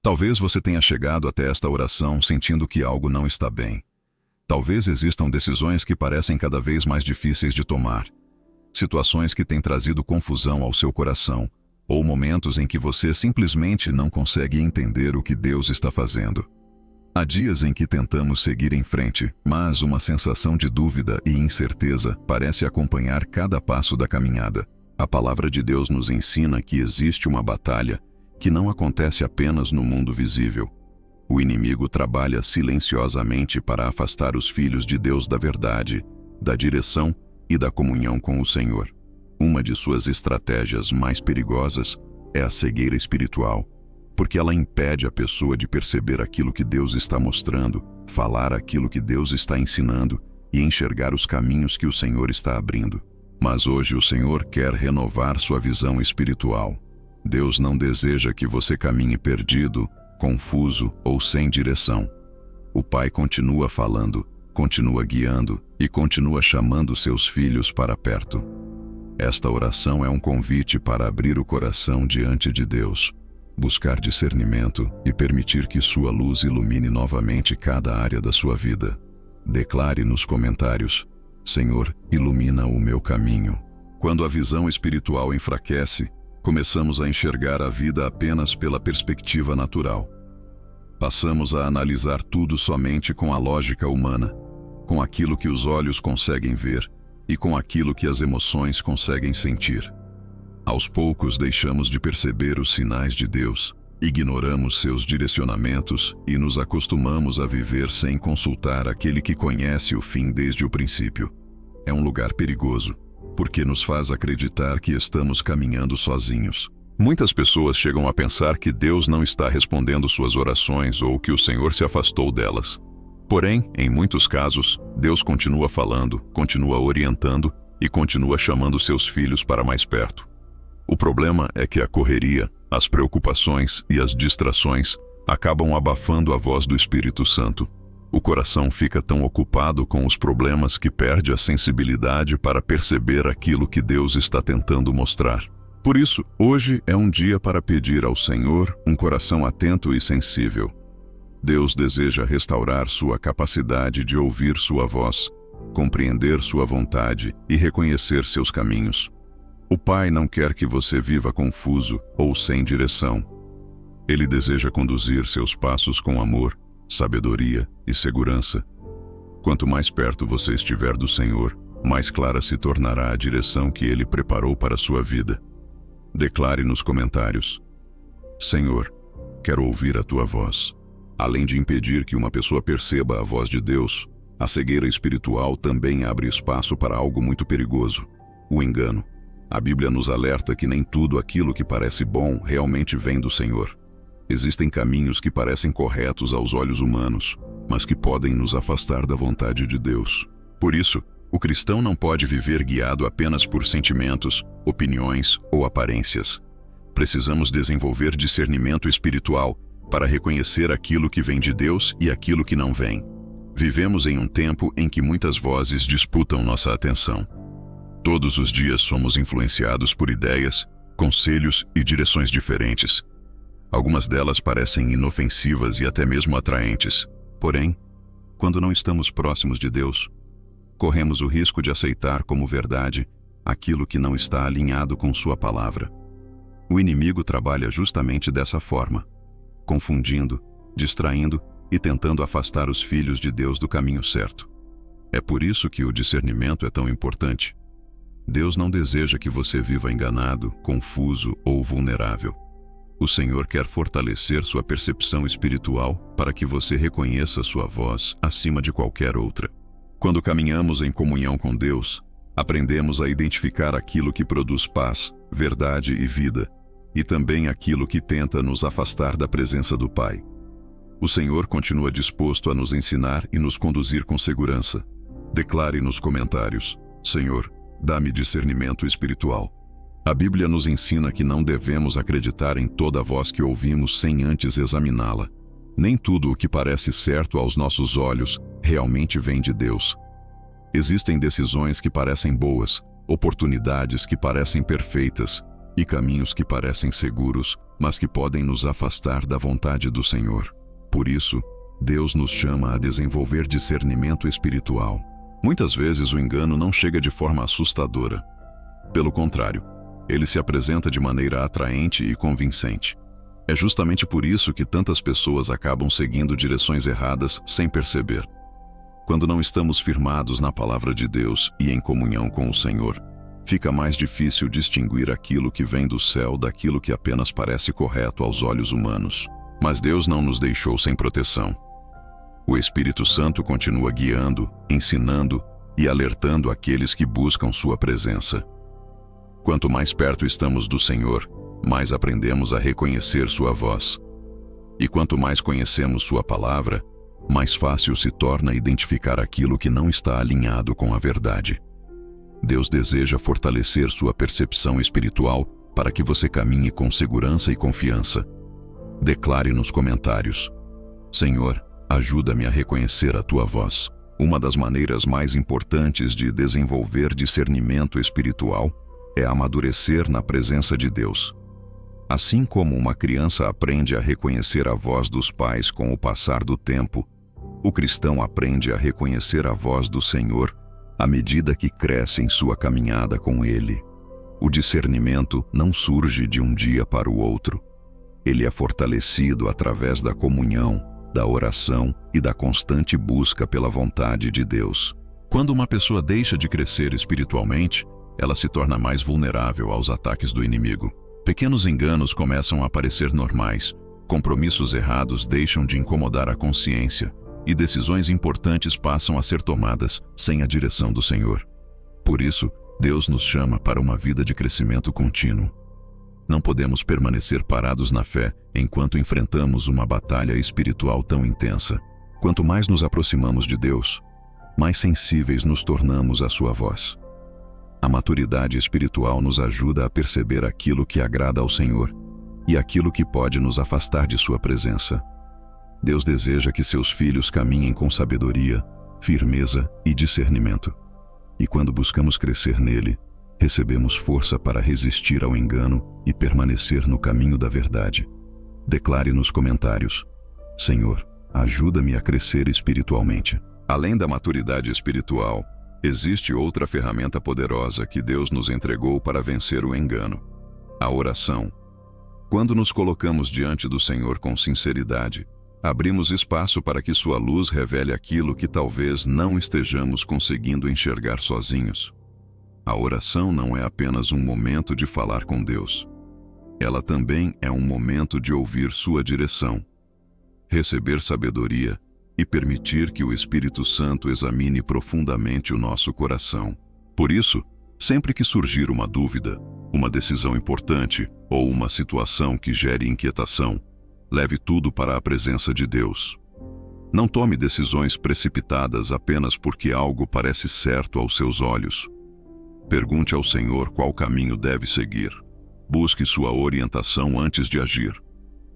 Talvez você tenha chegado até esta oração sentindo que algo não está bem. Talvez existam decisões que parecem cada vez mais difíceis de tomar, situações que têm trazido confusão ao seu coração, ou momentos em que você simplesmente não consegue entender o que Deus está fazendo. Há dias em que tentamos seguir em frente, mas uma sensação de dúvida e incerteza parece acompanhar cada passo da caminhada. A palavra de Deus nos ensina que existe uma batalha que não acontece apenas no mundo visível. O inimigo trabalha silenciosamente para afastar os filhos de Deus da verdade, da direção e da comunhão com o Senhor. Uma de suas estratégias mais perigosas é a cegueira espiritual, porque ela impede a pessoa de perceber aquilo que Deus está mostrando, falar aquilo que Deus está ensinando e enxergar os caminhos que o Senhor está abrindo. Mas hoje o Senhor quer renovar sua visão espiritual. Deus não deseja que você caminhe perdido, confuso ou sem direção. O Pai continua falando, continua guiando e continua chamando seus filhos para perto. Esta oração é um convite para abrir o coração diante de Deus, buscar discernimento e permitir que sua luz ilumine novamente cada área da sua vida. Declare nos comentários: Senhor, ilumina o meu caminho. Quando a visão espiritual enfraquece, começamos a enxergar a vida apenas pela perspectiva natural. Passamos a analisar tudo somente com a lógica humana, com aquilo que os olhos conseguem ver e com aquilo que as emoções conseguem sentir. Aos poucos deixamos de perceber os sinais de Deus, ignoramos seus direcionamentos e nos acostumamos a viver sem consultar aquele que conhece o fim desde o princípio. É um lugar perigoso, porque nos faz acreditar que estamos caminhando sozinhos. Muitas pessoas chegam a pensar que Deus não está respondendo suas orações ou que o Senhor se afastou delas. Porém, em muitos casos, Deus continua falando, continua orientando e continua chamando seus filhos para mais perto. O problema é que a correria, as preocupações e as distrações acabam abafando a voz do Espírito Santo. O coração fica tão ocupado com os problemas que perde a sensibilidade para perceber aquilo que Deus está tentando mostrar. Por isso, hoje é um dia para pedir ao Senhor um coração atento e sensível. Deus deseja restaurar sua capacidade de ouvir sua voz, compreender sua vontade e reconhecer seus caminhos. O Pai não quer que você viva confuso ou sem direção. Ele deseja conduzir seus passos com amor, sabedoria e segurança. Quanto mais perto você estiver do Senhor, mais clara se tornará a direção que Ele preparou para a sua vida. Declare nos comentários: Senhor, quero ouvir a Tua voz. Além de impedir que uma pessoa perceba a voz de Deus, a cegueira espiritual também abre espaço para algo muito perigoso: o engano. A Bíblia nos alerta que nem tudo aquilo que parece bom realmente vem do Senhor. Existem caminhos que parecem corretos aos olhos humanos, mas que podem nos afastar da vontade de Deus. Por isso, o cristão não pode viver guiado apenas por sentimentos, opiniões ou aparências. Precisamos desenvolver discernimento espiritual para reconhecer aquilo que vem de Deus e aquilo que não vem. Vivemos em um tempo em que muitas vozes disputam nossa atenção. Todos os dias somos influenciados por ideias, conselhos e direções diferentes. Algumas delas parecem inofensivas e até mesmo atraentes. Porém, quando não estamos próximos de Deus, corremos o risco de aceitar como verdade aquilo que não está alinhado com sua palavra. O inimigo trabalha justamente dessa forma, confundindo, distraindo e tentando afastar os filhos de Deus do caminho certo. É por isso que o discernimento é tão importante. Deus não deseja que você viva enganado, confuso ou vulnerável. O Senhor quer fortalecer sua percepção espiritual para que você reconheça sua voz acima de qualquer outra. Quando caminhamos em comunhão com Deus, aprendemos a identificar aquilo que produz paz, verdade e vida, e também aquilo que tenta nos afastar da presença do Pai. O Senhor continua disposto a nos ensinar e nos conduzir com segurança. Declare nos comentários: Senhor, dá-me discernimento espiritual. A Bíblia nos ensina que não devemos acreditar em toda voz que ouvimos sem antes examiná-la. Nem tudo o que parece certo aos nossos olhos realmente vem de Deus. Existem decisões que parecem boas, oportunidades que parecem perfeitas, e caminhos que parecem seguros, mas que podem nos afastar da vontade do Senhor. Por isso, Deus nos chama a desenvolver discernimento espiritual. Muitas vezes o engano não chega de forma assustadora. Pelo contrário, ele se apresenta de maneira atraente e convincente. É justamente por isso que tantas pessoas acabam seguindo direções erradas sem perceber. Quando não estamos firmados na palavra de Deus e em comunhão com o Senhor, fica mais difícil distinguir aquilo que vem do céu daquilo que apenas parece correto aos olhos humanos. Mas Deus não nos deixou sem proteção. O Espírito Santo continua guiando, ensinando e alertando aqueles que buscam sua presença. Quanto mais perto estamos do Senhor, mais aprendemos a reconhecer sua voz. E quanto mais conhecemos sua palavra, mais fácil se torna identificar aquilo que não está alinhado com a verdade. Deus deseja fortalecer sua percepção espiritual para que você caminhe com segurança e confiança. Declare nos comentários: Senhor, ajuda-me a reconhecer a tua voz. Uma das maneiras mais importantes de desenvolver discernimento espiritual é amadurecer na presença de Deus. Assim como uma criança aprende a reconhecer a voz dos pais com o passar do tempo, o cristão aprende a reconhecer a voz do Senhor à medida que cresce em sua caminhada com Ele. O discernimento não surge de um dia para o outro. Ele é fortalecido através da comunhão, da oração e da constante busca pela vontade de Deus. Quando uma pessoa deixa de crescer espiritualmente, ela se torna mais vulnerável aos ataques do inimigo. Pequenos enganos começam a parecer normais, compromissos errados deixam de incomodar a consciência e decisões importantes passam a ser tomadas sem a direção do Senhor. Por isso, Deus nos chama para uma vida de crescimento contínuo. Não podemos permanecer parados na fé enquanto enfrentamos uma batalha espiritual tão intensa. Quanto mais nos aproximamos de Deus, mais sensíveis nos tornamos à sua voz. A maturidade espiritual nos ajuda a perceber aquilo que agrada ao Senhor e aquilo que pode nos afastar de sua presença. Deus deseja que seus filhos caminhem com sabedoria, firmeza e discernimento. E quando buscamos crescer nele, recebemos força para resistir ao engano e permanecer no caminho da verdade. Declare nos comentários: Senhor, ajuda-me a crescer espiritualmente. Além da maturidade espiritual, existe outra ferramenta poderosa que Deus nos entregou para vencer o engano: a oração. Quando nos colocamos diante do Senhor com sinceridade, abrimos espaço para que sua luz revele aquilo que talvez não estejamos conseguindo enxergar sozinhos. A oração não é apenas um momento de falar com Deus. Ela também é um momento de ouvir sua direção, receber sabedoria e permitir que o Espírito Santo examine profundamente o nosso coração. Por isso, sempre que surgir uma dúvida, uma decisão importante ou uma situação que gere inquietação, leve tudo para a presença de Deus. Não tome decisões precipitadas apenas porque algo parece certo aos seus olhos. Pergunte ao Senhor qual caminho deve seguir. Busque sua orientação antes de agir.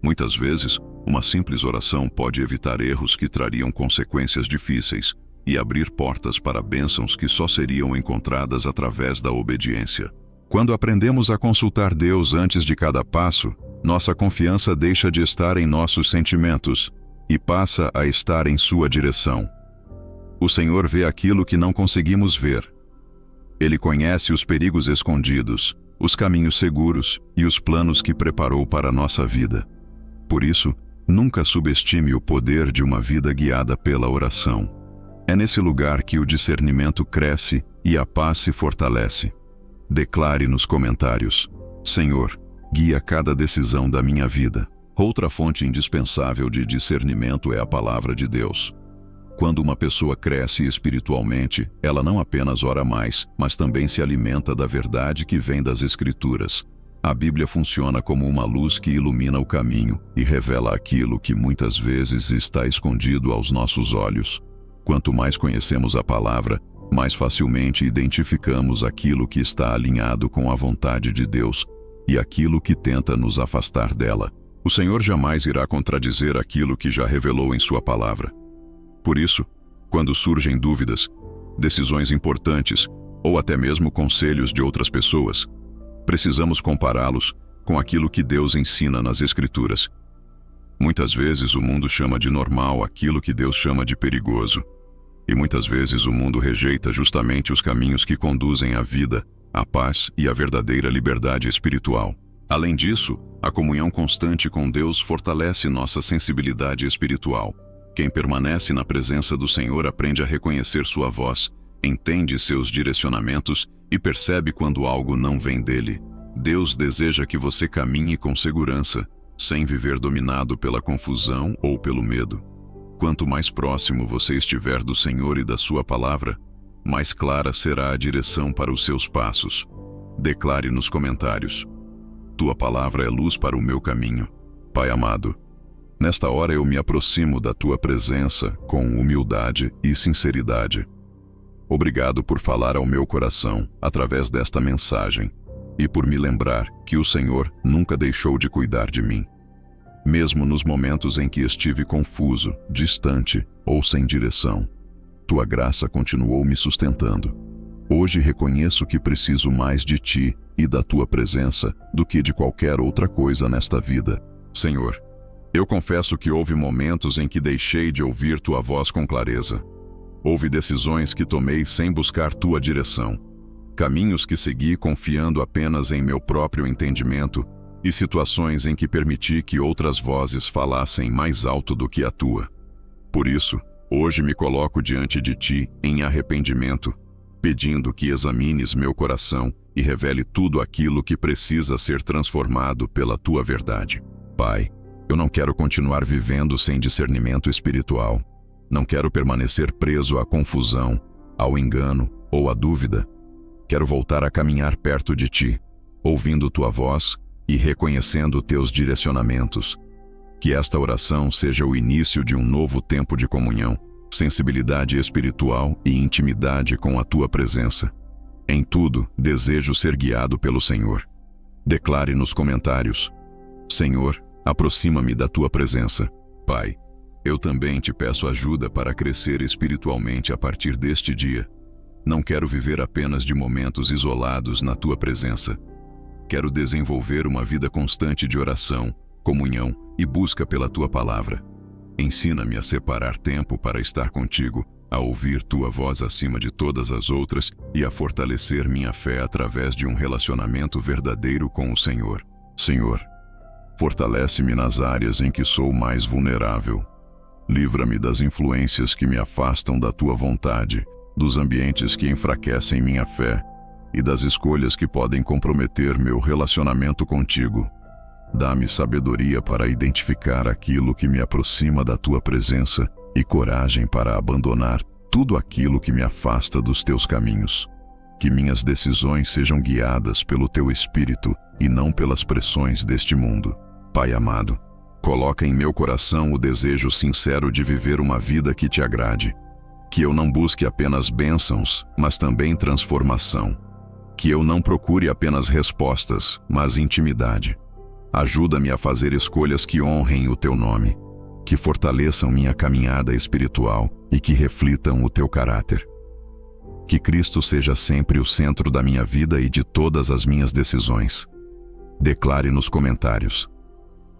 Muitas vezes, uma simples oração pode evitar erros que trariam consequências difíceis e abrir portas para bênçãos que só seriam encontradas através da obediência. Quando aprendemos a consultar Deus antes de cada passo, nossa confiança deixa de estar em nossos sentimentos e passa a estar em sua direção. O Senhor vê aquilo que não conseguimos ver. Ele conhece os perigos escondidos, os caminhos seguros e os planos que preparou para a nossa vida. Por isso, nunca subestime o poder de uma vida guiada pela oração. É nesse lugar que o discernimento cresce e a paz se fortalece. Declare nos comentários: Senhor, guia cada decisão da minha vida. Outra fonte indispensável de discernimento é a palavra de Deus. Quando uma pessoa cresce espiritualmente, ela não apenas ora mais, mas também se alimenta da verdade que vem das Escrituras. A Bíblia funciona como uma luz que ilumina o caminho e revela aquilo que muitas vezes está escondido aos nossos olhos. Quanto mais conhecemos a palavra, mais facilmente identificamos aquilo que está alinhado com a vontade de Deus e aquilo que tenta nos afastar dela. O Senhor jamais irá contradizer aquilo que já revelou em sua palavra. Por isso, quando surgem dúvidas, decisões importantes ou até mesmo conselhos de outras pessoas, precisamos compará-los com aquilo que Deus ensina nas Escrituras. Muitas vezes o mundo chama de normal aquilo que Deus chama de perigoso. E muitas vezes o mundo rejeita justamente os caminhos que conduzem à vida, à paz e à verdadeira liberdade espiritual. Além disso, a comunhão constante com Deus fortalece nossa sensibilidade espiritual. Quem permanece na presença do Senhor aprende a reconhecer sua voz, entende seus direcionamentos e percebe quando algo não vem dele. Deus deseja que você caminhe com segurança, sem viver dominado pela confusão ou pelo medo. Quanto mais próximo você estiver do Senhor e da sua palavra, mais clara será a direção para os seus passos. Declare nos comentários: tua palavra é luz para o meu caminho. Pai amado, nesta hora eu me aproximo da tua presença com humildade e sinceridade. Obrigado por falar ao meu coração através desta mensagem e por me lembrar que o Senhor nunca deixou de cuidar de mim. Mesmo nos momentos em que estive confuso, distante ou sem direção, tua graça continuou me sustentando. Hoje reconheço que preciso mais de ti e da tua presença do que de qualquer outra coisa nesta vida. Senhor, eu confesso que houve momentos em que deixei de ouvir tua voz com clareza. Houve decisões que tomei sem buscar tua direção, caminhos que segui confiando apenas em meu próprio entendimento e situações em que permiti que outras vozes falassem mais alto do que a tua. Por isso, hoje me coloco diante de ti em arrependimento, pedindo que examines meu coração e revele tudo aquilo que precisa ser transformado pela tua verdade. Pai, eu não quero continuar vivendo sem discernimento espiritual. Não quero permanecer preso à confusão, ao engano ou à dúvida. Quero voltar a caminhar perto de ti, ouvindo tua voz e reconhecendo teus direcionamentos. Que esta oração seja o início de um novo tempo de comunhão, sensibilidade espiritual e intimidade com a tua presença. Em tudo, desejo ser guiado pelo Senhor. Declare nos comentários: Senhor, aproxima-me da tua presença. Pai, eu também te peço ajuda para crescer espiritualmente a partir deste dia. Não quero viver apenas de momentos isolados na tua presença. Quero desenvolver uma vida constante de oração, comunhão e busca pela tua palavra. Ensina-me a separar tempo para estar contigo, a ouvir tua voz acima de todas as outras e a fortalecer minha fé através de um relacionamento verdadeiro com o Senhor. Senhor, fortalece-me nas áreas em que sou mais vulnerável. Livra-me das influências que me afastam da tua vontade, dos ambientes que enfraquecem minha fé e das escolhas que podem comprometer meu relacionamento contigo. Dá-me sabedoria para identificar aquilo que me aproxima da tua presença e coragem para abandonar tudo aquilo que me afasta dos teus caminhos. Que minhas decisões sejam guiadas pelo teu Espírito e não pelas pressões deste mundo. Pai amado, coloca em meu coração o desejo sincero de viver uma vida que te agrade. Que eu não busque apenas bênçãos, mas também transformação. Que eu não procure apenas respostas, mas intimidade. Ajuda-me a fazer escolhas que honrem o teu nome, que fortaleçam minha caminhada espiritual e que reflitam o teu caráter. Que Cristo seja sempre o centro da minha vida e de todas as minhas decisões. Declare nos comentários: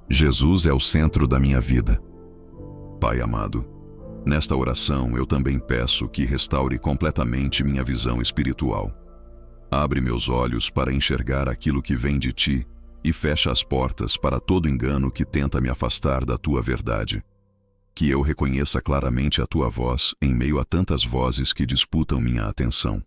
Jesus é o centro da minha vida. Pai amado, nesta oração eu também peço que restaure completamente minha visão espiritual. Abre meus olhos para enxergar aquilo que vem de ti e fecha as portas para todo engano que tenta me afastar da tua verdade. Que eu reconheça claramente a tua voz em meio a tantas vozes que disputam minha atenção.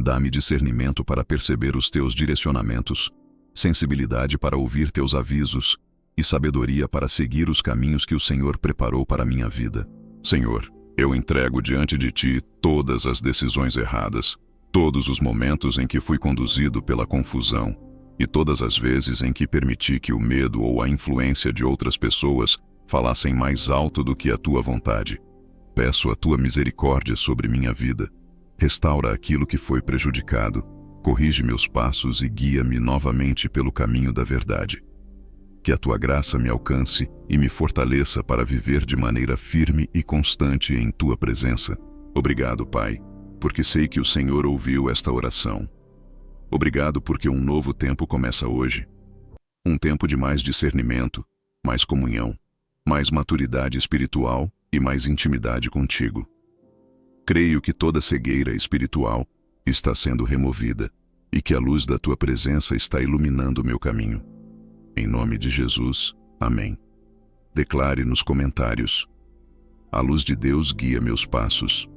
Dá-me discernimento para perceber os teus direcionamentos, sensibilidade para ouvir teus avisos e sabedoria para seguir os caminhos que o Senhor preparou para minha vida. Senhor, eu entrego diante de ti todas as decisões erradas, todos os momentos em que fui conduzido pela confusão e todas as vezes em que permiti que o medo ou a influência de outras pessoas falassem mais alto do que a tua vontade. Peço a tua misericórdia sobre minha vida. Restaura aquilo que foi prejudicado, corrige meus passos e guia-me novamente pelo caminho da verdade. Que a tua graça me alcance e me fortaleça para viver de maneira firme e constante em tua presença. Obrigado, Pai, porque sei que o Senhor ouviu esta oração. Obrigado porque um novo tempo começa hoje. Um tempo de mais discernimento, mais comunhão, mais maturidade espiritual e mais intimidade contigo. Creio que toda cegueira espiritual está sendo removida e que a luz da tua presença está iluminando o meu caminho. Em nome de Jesus, amém. Declare nos comentários: a luz de Deus guia meus passos.